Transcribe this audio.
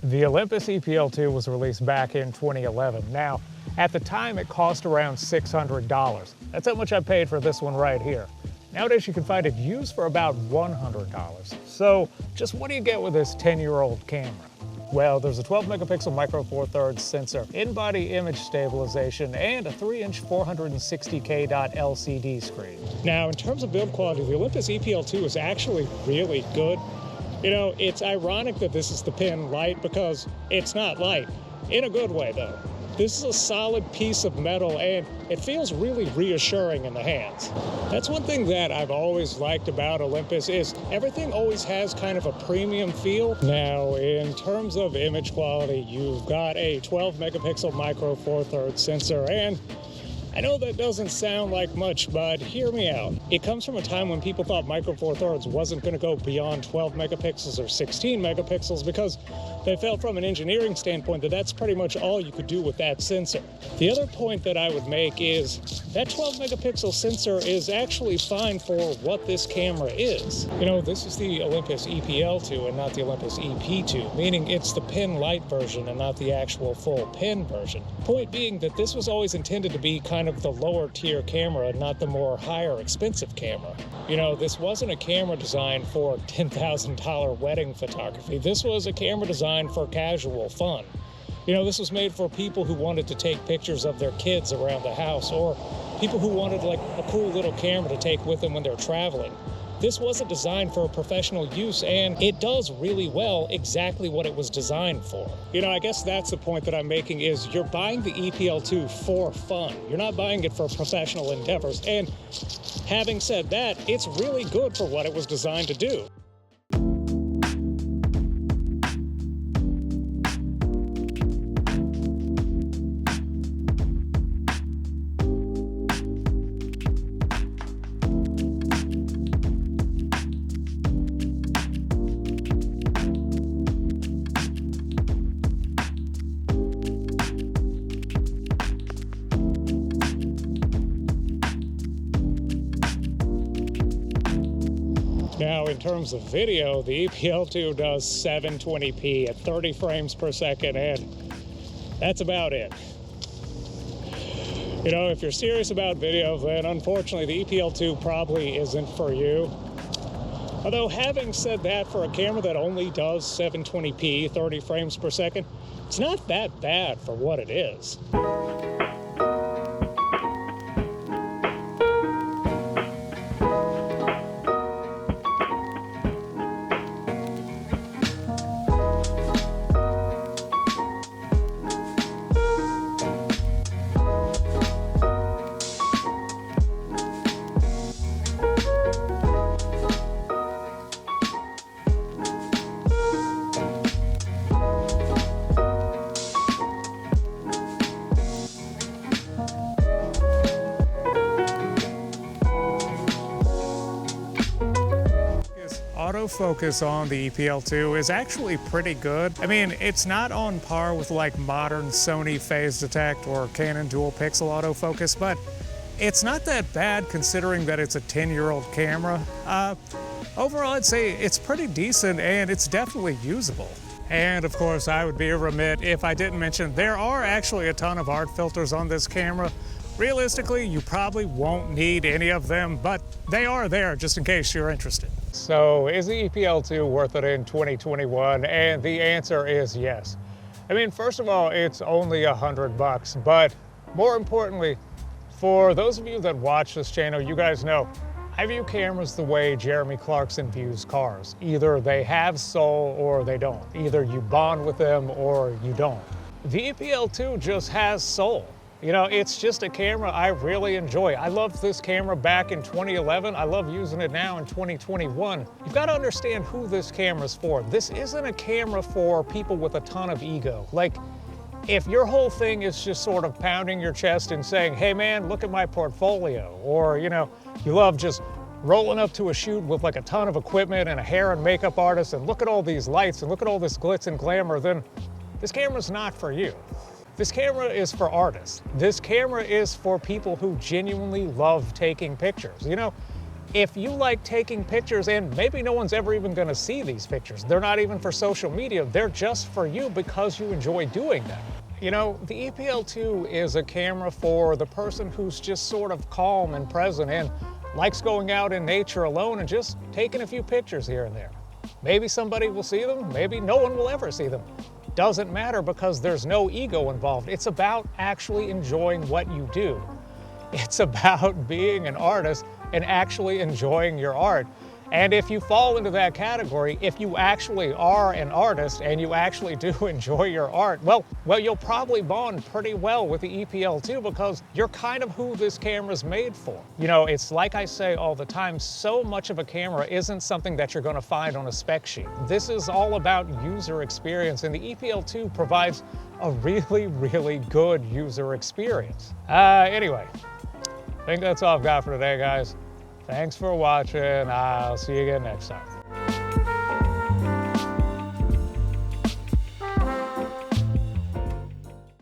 The Olympus E-PL2 was released back in 2011. Now, at the time, it cost around $600. That's how much I paid for this one right here. Nowadays, you can find it used for about $100. So, just what do you get with this 10-year-old camera? Well, there's a 12 megapixel micro four thirds sensor, in-body image stabilization, and a 3-inch 460K LCD screen. Now, in terms of build quality, the Olympus E-PL2 is actually really good. You know, it's ironic that this is the pin light because it's not light. In a good way, though. This is a solid piece of metal and it feels really reassuring in the hands. That's one thing that I've always liked about Olympus is everything always has kind of a premium feel. Now, in terms of image quality, you've got a 12 megapixel micro four thirds sensor, and I know that doesn't sound like much, but hear me out. It comes from a time when people thought micro four thirds wasn't going to go beyond 12 megapixels or 16 megapixels because they felt from an engineering standpoint that that's pretty much all you could do with that sensor. The other point that I would make is that 12 megapixel sensor is actually fine for what this camera is. You know, this is the Olympus E-PL2 and not the Olympus EP2, meaning it's the pin light version and not the actual full pin version. Point being that this was always intended to be kind of the lower tier camera, not the more higher expensive camera. You know, this wasn't a camera designed for $10,000 wedding photography. This was a camera designed for casual fun. You know, this was made for people who wanted to take pictures of their kids around the house, or people who wanted like a cool little camera to take with them when they're traveling. This wasn't designed for professional use, and it does really well exactly what it was designed for. You know, I guess that's the point that I'm making is you're buying the E-PL2 for fun. You're not buying it for professional endeavors. And having said that, it's really good for what it was designed to do. Now, in terms of video, the E-PL2 does 720p at 30 frames per second, and that's about it. You know, if you're serious about video, then unfortunately the E-PL2 probably isn't for you. Although, having said that, for a camera that only does 720p, 30 frames per second, it's not that bad for what it is. Autofocus on the E-PL2 is actually pretty good. I mean, it's not on par with like modern Sony phase detect or Canon dual pixel autofocus, but it's not that bad considering that it's a 10-year-old camera. Overall, I'd say it's pretty decent and it's definitely usable. And of course, I would be remiss if I didn't mention there are actually a ton of art filters on this camera. Realistically, you probably won't need any of them, but they are there just in case you're interested. So, is the E-PL2 worth it in 2021? And the answer is yes. I mean, first of all, it's only $100, but more importantly, for those of you that watch this channel, you guys know I view cameras the way Jeremy Clarkson views cars. Either they have soul or they don't. Either you bond with them or you don't. The E-PL2 just has soul. You know, it's just a camera I really enjoy. I loved this camera back in 2011. I love using it now in 2021. You've got to understand who this camera's for. This isn't a camera for people with a ton of ego. Like, if your whole thing is just sort of pounding your chest and saying, hey man, look at my portfolio, or, you know, you love just rolling up to a shoot with like a ton of equipment and a hair and makeup artist and look at all these lights and look at all this glitz and glamour, then this camera's not for you. This camera is for artists. This camera is for people who genuinely love taking pictures. You know, If you like taking pictures, and maybe no one's ever even gonna see these pictures, they're not even for social media, they're just for you because you enjoy doing them. You know, the EPL2 is a camera for the person who's just sort of calm and present and likes going out in nature alone and just taking a few pictures here and there. Maybe somebody will see them, maybe no one will ever see them. Doesn't matter because there's no ego involved. It's about actually enjoying what you do. It's about being an artist and actually enjoying your art. And if you fall into that category, if you actually are an artist and you actually do enjoy your art, well, you'll probably bond pretty well with the EPL2 because you're kind of who this camera's made for. You know, it's like I say all the time, so much of a camera isn't something that you're gonna find on a spec sheet. This is all about user experience, and the EPL2 provides a really, really good user experience. Anyway, I think that's all I've got for today, guys. Thanks for watching. I'll see you again next time.